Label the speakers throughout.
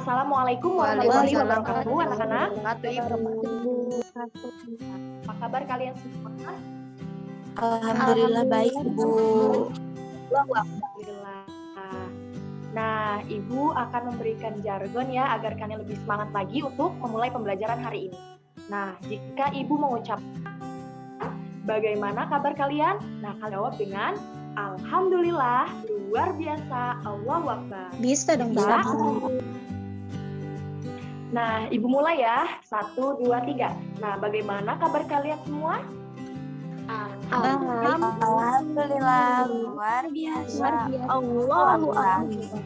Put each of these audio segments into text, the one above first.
Speaker 1: Assalamualaikum warahmatullahi wabarakatuh, anak-anak. Apa kabar kalian semua?
Speaker 2: Alhamdulillah baik, Ibu.
Speaker 1: Alhamdulillah. Nah, Ibu akan memberikan jargon ya agar kalian lebih semangat lagi untuk memulai pembelajaran hari ini. Nah, jika Ibu mengucap bagaimana kabar kalian? Nah, kalian jawab dengan Alhamdulillah, luar biasa, Allahu Akbar.
Speaker 2: Bisa dong, bisa.
Speaker 1: Nah, Ibu mulai ya. 1, 2, 3. Nah, bagaimana kabar kalian semua?
Speaker 2: Alhamdulillah, luar biasa.
Speaker 1: Allahu Akbar. Terima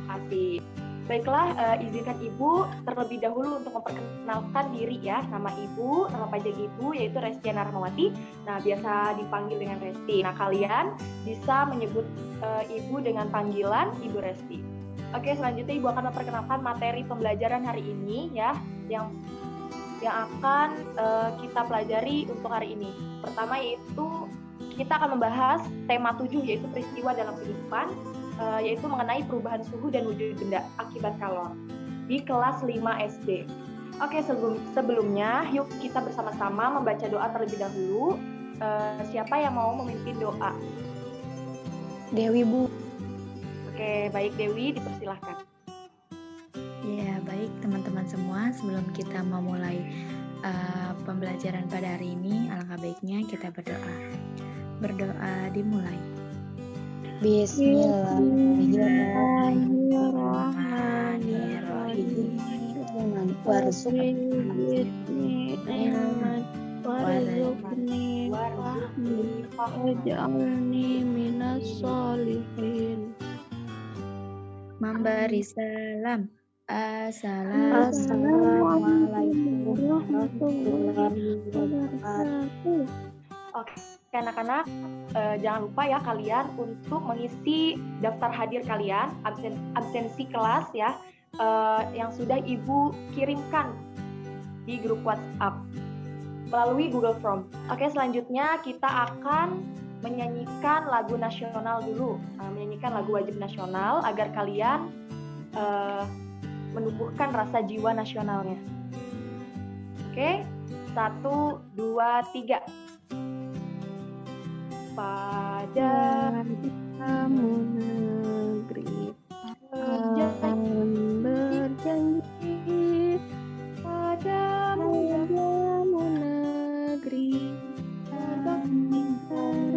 Speaker 1: kasih. Baiklah, izinkan Ibu terlebih dahulu untuk memperkenalkan diri ya. Nama Ibu, nama pajak Ibu yaitu Restiana Rahmawati. Nah, biasa dipanggil dengan Resti. Nah, kalian bisa menyebut Ibu dengan panggilan Ibu Resti. Oke, selanjutnya Ibu akan memperkenalkan materi pembelajaran hari ini ya, yang akan kita pelajari untuk hari ini. Pertama yaitu kita akan membahas tema 7 yaitu peristiwa dalam kehidupan, yaitu mengenai perubahan suhu dan wujud benda akibat kalor di kelas 5 SD. Oke, sebelumnya yuk kita bersama-sama membaca doa terlebih dahulu. Siapa yang mau memimpin doa?
Speaker 2: Dewi, Bu.
Speaker 1: Oke, baik Dewi, dipersilahkan.
Speaker 2: Ya, baik teman-teman semua. Sebelum kita memulai pembelajaran pada hari ini, alangkah baiknya kita berdoa. Berdoa dimulai. Bismillahirrahmanirrahim.
Speaker 3: Warzuqni waj'alni minas sholihin.
Speaker 2: Memberi salam.
Speaker 3: Assalamualaikum warahmatullahi wabarakatuh.
Speaker 1: Oke, anak-anak, jangan lupa ya kalian untuk mengisi daftar hadir kalian, absensi kelas ya, yang sudah Ibu kirimkan di grup WhatsApp melalui Google Form. Oke, selanjutnya kita akan menyanyikan lagu nasional dulu, menyanyikan lagu wajib nasional agar kalian menumbuhkan rasa jiwa nasionalnya. Oke, 1, 2, 3. Pada
Speaker 3: kamu negeri berjanji, padamu negeri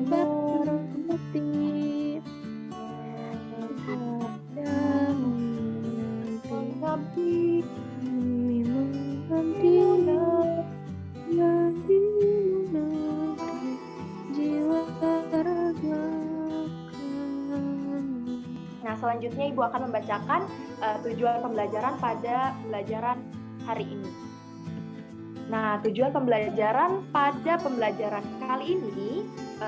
Speaker 3: berbakti, padamu mengabdi,
Speaker 1: selanjutnya Ibu akan membacakan tujuan pembelajaran pada pembelajaran hari ini. Nah, tujuan pembelajaran pada pembelajaran kali ini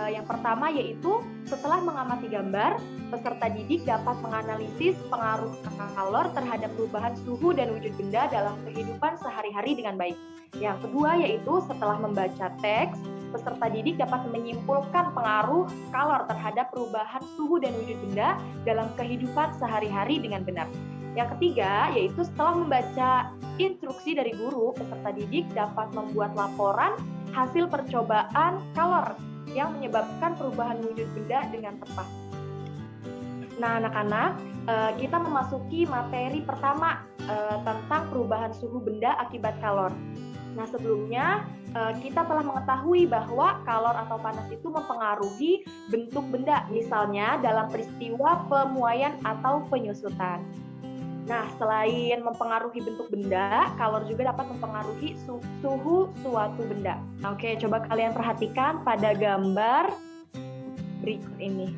Speaker 1: yang pertama yaitu setelah mengamati gambar, peserta didik dapat menganalisis pengaruh kalor terhadap perubahan suhu dan wujud benda dalam kehidupan sehari-hari dengan baik. Yang kedua yaitu setelah membaca teks, peserta didik dapat menyimpulkan pengaruh kalor terhadap perubahan suhu dan wujud benda dalam kehidupan sehari-hari dengan benar. Yang ketiga, yaitu setelah membaca instruksi dari guru, peserta didik dapat membuat laporan hasil percobaan kalor yang menyebabkan perubahan wujud benda dengan tepat. Nah, anak-anak, kita memasuki materi pertama tentang perubahan suhu benda akibat kalor. Nah, sebelumnya kita telah mengetahui bahwa kalor atau panas itu mempengaruhi bentuk benda, misalnya dalam peristiwa pemuaian atau penyusutan. Nah, selain mempengaruhi bentuk benda, kalor juga dapat mempengaruhi suhu suatu benda. Oke, coba kalian perhatikan pada gambar berikut ini.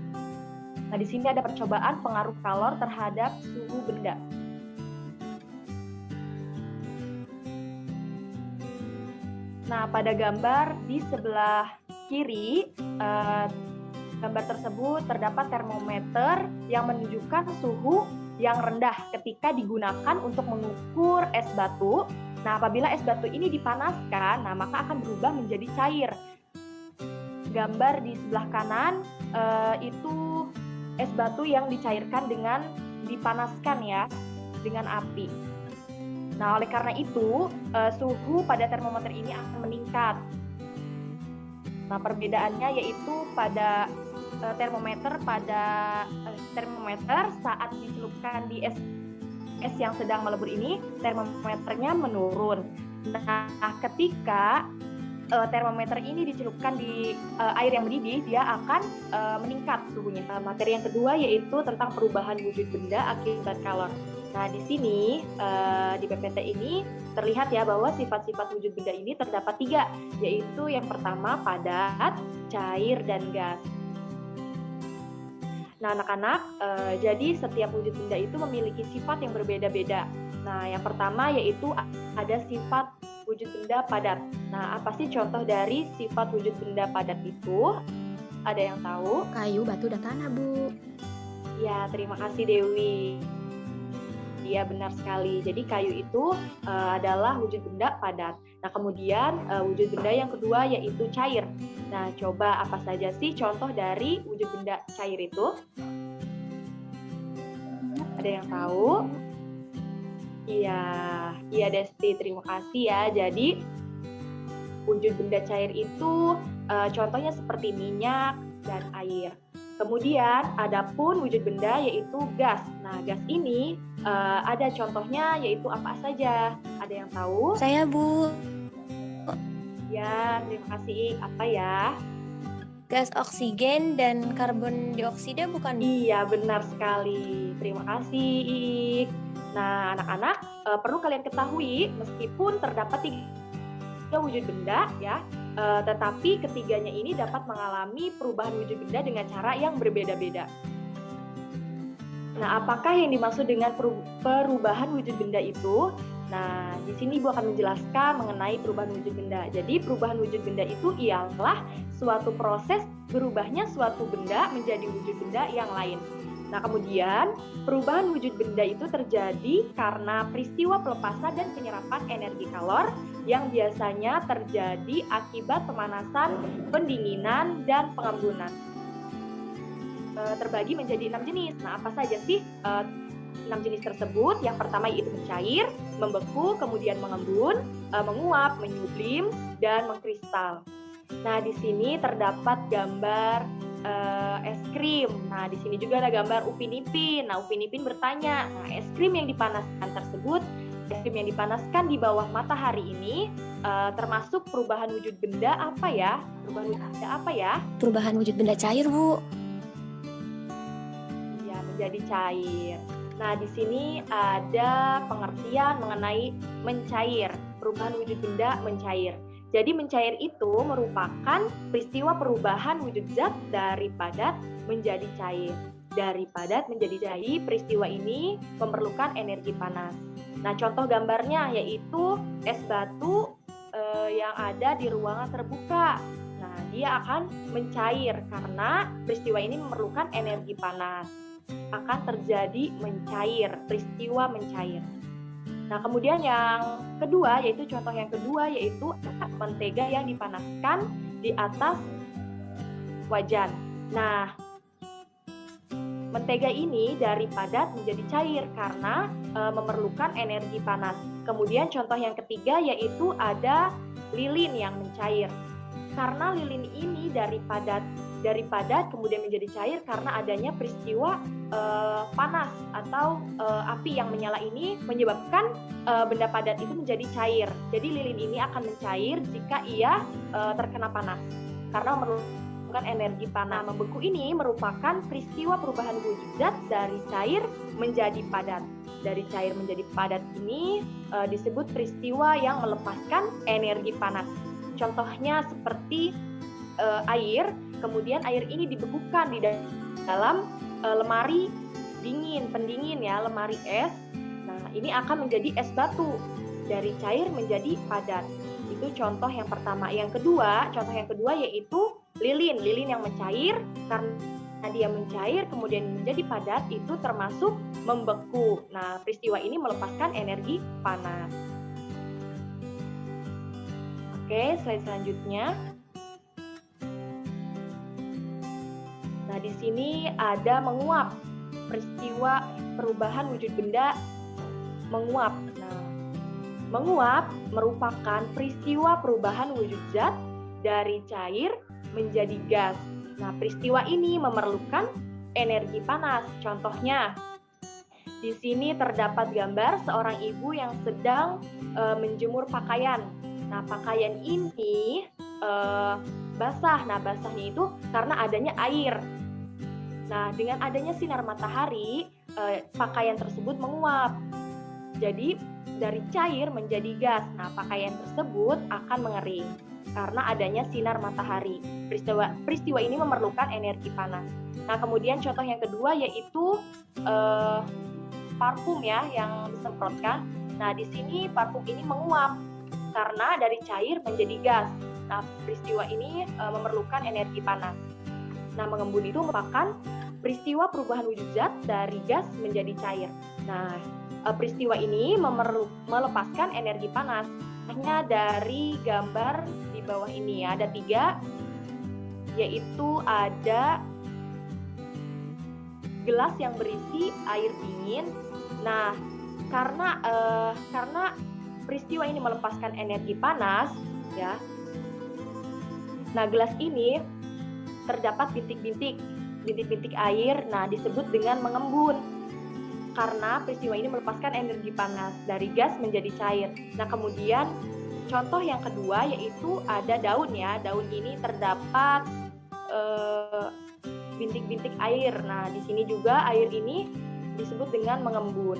Speaker 1: Nah, di sini ada percobaan pengaruh kalor terhadap suhu benda. Nah, pada gambar di sebelah kiri, gambar tersebut terdapat termometer yang menunjukkan suhu yang rendah ketika digunakan untuk mengukur es batu. Nah, apabila es batu ini dipanaskan, nah maka akan berubah menjadi cair. Gambar di sebelah kanan itu es batu yang dicairkan dengan dipanaskan ya. dengan api. Nah, oleh karena itu, suhu pada termometer ini akan meningkat. Nah, perbedaannya yaitu pada termometer saat dicelupkan di es yang sedang melebur ini, termometernya menurun. Nah, ketika termometer ini dicelupkan di air yang mendidih, dia akan meningkat suhunya. Materi yang kedua yaitu tentang perubahan wujud benda akibat kalor. Nah, di sini di PPT ini terlihat ya bahwa sifat-sifat wujud benda ini terdapat 3, yaitu yang pertama padat, cair, dan gas. Nah, anak-anak, jadi setiap wujud benda itu memiliki sifat yang berbeda-beda. Nah, yang pertama yaitu ada sifat wujud benda padat. Nah, apa sih contoh dari sifat wujud benda padat itu? Ada yang tahu?
Speaker 2: Kayu, batu, dan tanah, Bu.
Speaker 1: Ya, terima kasih Dewi. Iya, benar sekali. Jadi kayu itu adalah wujud benda padat. Nah, kemudian wujud benda yang kedua yaitu cair. Nah, coba apa saja sih contoh dari wujud benda cair itu? Ada yang tahu? Iya Desti, terima kasih ya. Jadi wujud benda cair itu contohnya seperti minyak dan air. Kemudian adapun wujud benda yaitu gas. Nah, gas ini ada contohnya yaitu apa saja? Ada yang tahu?
Speaker 3: Saya, Bu.
Speaker 1: Ya, terima kasih. Apa ya?
Speaker 3: Gas oksigen dan karbon dioksida bukan?
Speaker 1: Iya, benar sekali. Terima kasih, Ik. Nah, anak-anak, perlu kalian ketahui meskipun terdapat 3 wujud benda ya, tetapi ketiganya ini dapat mengalami perubahan wujud benda dengan cara yang berbeda-beda. Nah, apakah yang dimaksud dengan perubahan wujud benda itu? Nah, di sini Ibu akan menjelaskan mengenai perubahan wujud benda. Jadi, perubahan wujud benda itu ialah suatu proses berubahnya suatu benda menjadi wujud benda yang lain. Nah, kemudian perubahan wujud benda itu terjadi karena peristiwa pelepasan dan penyerapan energi kalor yang biasanya terjadi akibat pemanasan, pendinginan, dan pengembunan. Terbagi menjadi 6 jenis. Nah, apa saja sih 6 jenis tersebut? Yang pertama yaitu mencair, membeku, kemudian mengembun, menguap, menyublim, dan mengkristal. Nah, di sini terdapat gambar es krim. Nah, di sini juga ada gambar Upin Ipin. Nah, Upin Ipin bertanya, nah, es krim yang dipanaskan tersebut, es krim yang dipanaskan di bawah matahari ini termasuk perubahan wujud benda apa ya? Perubahan wujud benda apa ya?
Speaker 3: Perubahan wujud benda cair, Bu.
Speaker 1: Ya, menjadi cair. Nah, di sini ada pengertian mengenai mencair, perubahan wujud benda mencair. Jadi mencair itu merupakan peristiwa perubahan wujud zat dari padat menjadi cair. Dari padat menjadi cair, peristiwa ini memerlukan energi panas. Nah, contoh gambarnya yaitu es batu yang ada di ruangan terbuka. Nah, dia akan mencair karena peristiwa ini memerlukan energi panas. Akan terjadi mencair, peristiwa mencair. Nah, kemudian yang kedua, yaitu contoh yang kedua, yaitu mentega yang dipanaskan di atas wajan. Nah, mentega ini dari padat menjadi cair karena memerlukan energi panas. Kemudian contoh yang ketiga, yaitu ada lilin yang mencair. Karena lilin ini dari padat kemudian menjadi cair karena adanya peristiwa panas atau api yang menyala ini menyebabkan benda padat itu menjadi cair. Jadi lilin ini akan mencair jika ia terkena panas karena memerlukan energi panas. Membeku ini merupakan peristiwa perubahan wujud zat dari cair menjadi padat. Dari cair menjadi padat ini disebut peristiwa yang melepaskan energi panas. Contohnya seperti air, kemudian air ini dibekukan di dalam lemari dingin, pendingin ya, lemari es. Nah, ini akan menjadi es batu. Dari cair menjadi padat. Itu contoh yang pertama. Yang kedua, contoh yang kedua yaitu lilin. Lilin yang mencair, karena dia mencair kemudian menjadi padat, itu termasuk membeku. Nah, peristiwa ini melepaskan energi panas. Oke, slide selanjutnya. Nah, di sini ada menguap, peristiwa perubahan wujud benda menguap. Nah, menguap merupakan peristiwa perubahan wujud zat dari cair menjadi gas. Nah, peristiwa ini memerlukan energi panas. Contohnya, di sini terdapat gambar seorang ibu yang sedang menjemur pakaian. Nah, pakaian ini basah. Nah, basahnya itu karena adanya air. Nah, dengan adanya sinar matahari, pakaian tersebut menguap. Jadi, dari cair menjadi gas. Nah, pakaian tersebut akan mengering karena adanya sinar matahari. Peristiwa ini memerlukan energi panas. Nah, kemudian contoh yang kedua yaitu parfum ya yang disemprotkan. Nah, di sini parfum ini menguap karena dari cair menjadi gas. Nah, peristiwa ini memerlukan energi panas. Nah, mengembun itu merupakan peristiwa perubahan wujud zat dari gas menjadi cair. Nah, peristiwa ini melepaskan energi panas. Hanya dari gambar di bawah ini ya, ada 3, yaitu ada gelas yang berisi air dingin. Nah, karena peristiwa ini melepaskan energi panas, ya. Nah, gelas ini terdapat bintik-bintik air. Nah, disebut dengan mengembun. Karena peristiwa ini melepaskan energi panas dari gas menjadi cair. Nah, kemudian contoh yang kedua yaitu ada daun ya. Daun ini terdapat bintik-bintik air. Nah, di sini juga air ini disebut dengan mengembun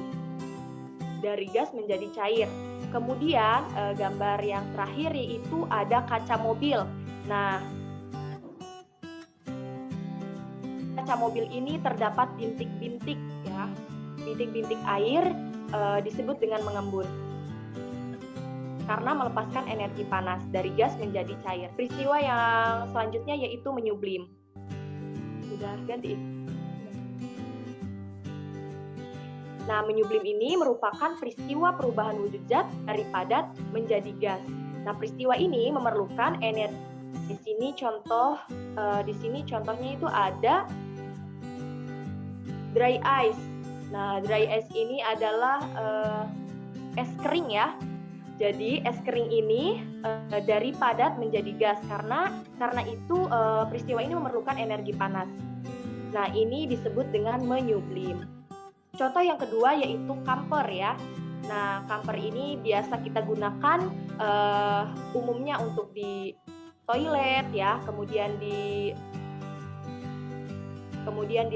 Speaker 1: dari gas menjadi cair. Kemudian gambar yang terakhir yaitu ada kaca mobil. Nah, kaca mobil ini terdapat bintik-bintik ya. Bintik-bintik air disebut dengan mengembun karena melepaskan energi panas dari gas menjadi cair. Peristiwa yang selanjutnya yaitu menyublim. Sudah ganti. Nah, menyublim ini merupakan peristiwa perubahan wujud zat dari padat menjadi gas. Nah, peristiwa ini memerlukan energi. Di sini contohnya itu ada dry ice. Nah, dry ice ini adalah es kering ya. Jadi es kering ini dari padat menjadi gas karena itu peristiwa ini memerlukan energi panas. Nah, ini disebut dengan menyublim. Contoh yang kedua yaitu kamper ya. Nah, kamper ini biasa kita gunakan umumnya untuk di toilet ya, kemudian di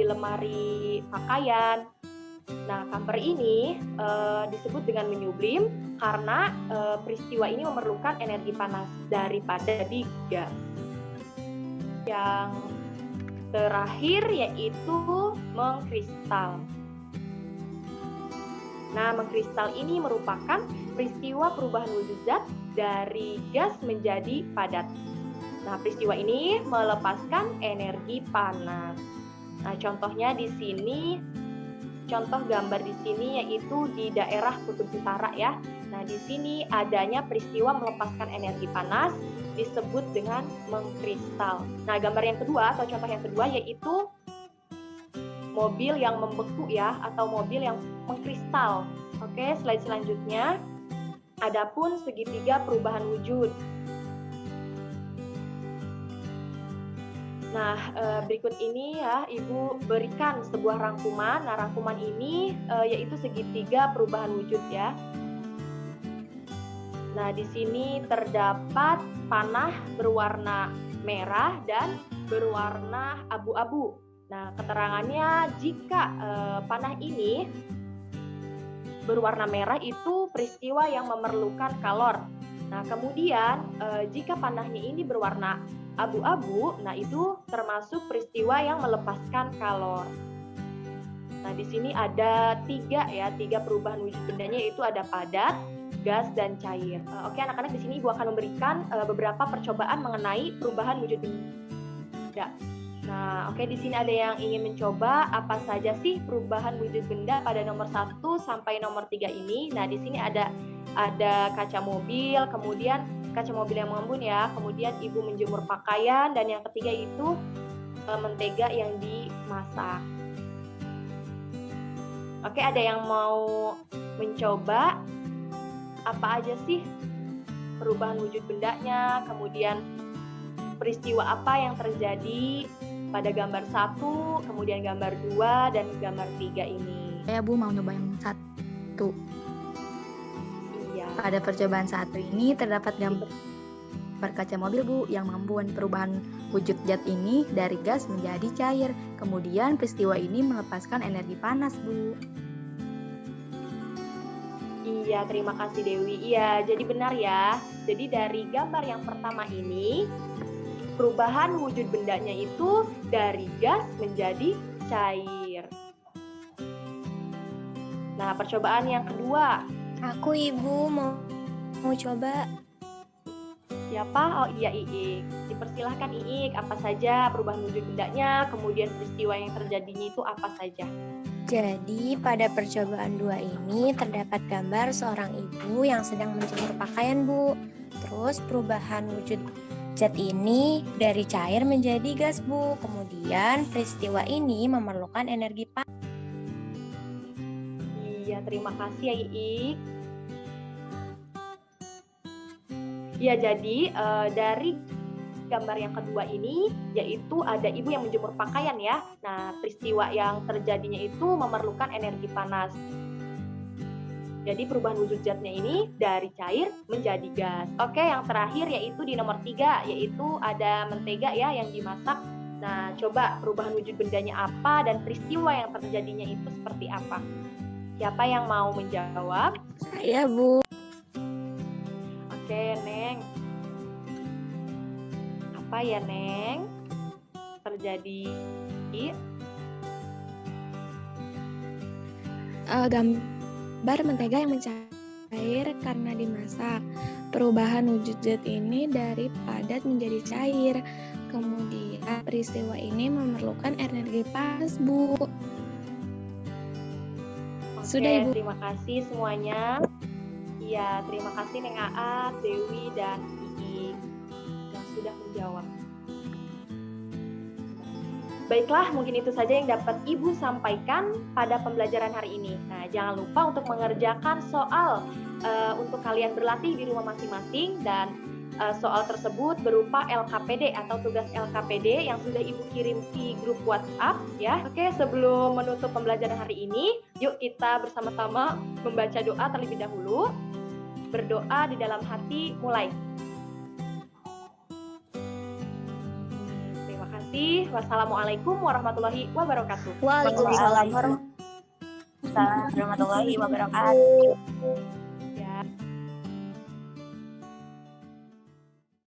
Speaker 1: lemari pakaian. Nah, kamper ini disebut dengan menyublim karena peristiwa ini memerlukan energi panas daripada di gas. Yang terakhir yaitu mengkristal. Nah, mengkristal ini merupakan peristiwa perubahan wujud zat dari gas menjadi padat. Nah, peristiwa ini melepaskan energi panas. Nah, contohnya di sini, contoh gambar di sini yaitu di daerah Kutub Utara ya. Nah, di sini adanya peristiwa melepaskan energi panas disebut dengan mengkristal. Nah, gambar yang kedua atau contoh yang kedua yaitu mobil yang membeku ya atau mobil yang mengkristal. Oke, slide selanjutnya. Adapun segitiga perubahan wujud. Nah, berikut ini ya, Ibu berikan sebuah rangkuman. Nah, rangkuman ini yaitu segitiga perubahan wujud ya. Nah, di sini terdapat panah berwarna merah dan berwarna abu-abu. Nah, keterangannya jika panah ini berwarna merah itu peristiwa yang memerlukan kalor. Nah, kemudian jika panahnya ini berwarna abu-abu, nah itu termasuk peristiwa yang melepaskan kalor. Nah, di sini ada 3 perubahan wujud bendanya, yaitu ada padat, gas, dan cair. Oke, anak-anak, di sini Ibu akan memberikan beberapa percobaan mengenai perubahan wujud benda. Nah, oke, di sini ada yang ingin mencoba apa saja sih perubahan wujud benda pada nomor 1 sampai nomor 3 ini. Nah, di sini ada kaca mobil, kemudian kaca mobil yang mengembun ya, kemudian Ibu menjemur pakaian, dan yang ketiga itu mentega yang dimasak. Oke, ada yang mau mencoba? Apa aja sih perubahan wujud bendanya, kemudian peristiwa apa yang terjadi pada gambar 1, kemudian gambar 2, dan gambar 3 ini?
Speaker 2: Saya Bu mau nyoba yang 1.
Speaker 1: Iya.
Speaker 2: Pada percobaan 1 ini terdapat gambar kaca mobil Bu yang membuat perubahan wujud zat ini dari gas menjadi cair. Kemudian peristiwa ini melepaskan energi panas Bu.
Speaker 1: Iya, terima kasih Dewi. Iya, jadi benar ya. Jadi dari gambar yang pertama ini, perubahan wujud bendanya itu dari gas menjadi cair. Nah, percobaan yang kedua.
Speaker 3: Aku Ibu mau coba.
Speaker 1: Siapa? Oh iya, Iik. Dipersilahkan Iik, apa saja perubahan wujud bendanya, kemudian peristiwa yang terjadinya itu apa saja?
Speaker 3: Jadi pada percobaan 2 ini terdapat gambar seorang ibu yang sedang menjemur pakaian Bu. Terus perubahan wujud zat ini dari cair menjadi gas Bu. Kemudian peristiwa ini memerlukan energi panas.
Speaker 1: Iya, terima kasih ya Iik. Ya, jadi dari gambar yang kedua ini, yaitu ada ibu yang menjemur pakaian ya. Nah, peristiwa yang terjadinya itu memerlukan energi panas. Jadi perubahan wujud zatnya ini dari cair menjadi gas. Oke, yang terakhir yaitu di nomor 3, yaitu ada mentega ya yang dimasak. Nah, coba perubahan wujud bendanya apa dan peristiwa yang terjadinya itu seperti apa? Siapa yang mau menjawab?
Speaker 3: Saya Bu.
Speaker 1: Oke, Neng. Apa ya, Neng? Terjadi
Speaker 4: gambar mentega yang mencair karena dimasak. Perubahan wujud zat ini dari padat menjadi cair. Kemudian peristiwa ini memerlukan energi panas, Bu. Sudah, Ibu.
Speaker 1: Terima kasih semuanya. Iya, terima kasih Neng Aat, Dewi, dan Iik yang sudah menjawab. Baiklah, mungkin itu saja yang dapat Ibu sampaikan pada pembelajaran hari ini. Nah, jangan lupa untuk mengerjakan soal untuk kalian berlatih di rumah masing-masing, dan soal tersebut berupa LKPD atau tugas LKPD yang sudah Ibu kirim di grup WhatsApp ya. Oke, sebelum menutup pembelajaran hari ini, yuk kita bersama-sama membaca doa terlebih dahulu. Berdoa di dalam hati, mulai. Terima kasih. Wassalamualaikum warahmatullahi wabarakatuh.
Speaker 3: Waalaikumsalam warahmatullahi wabarakatuh.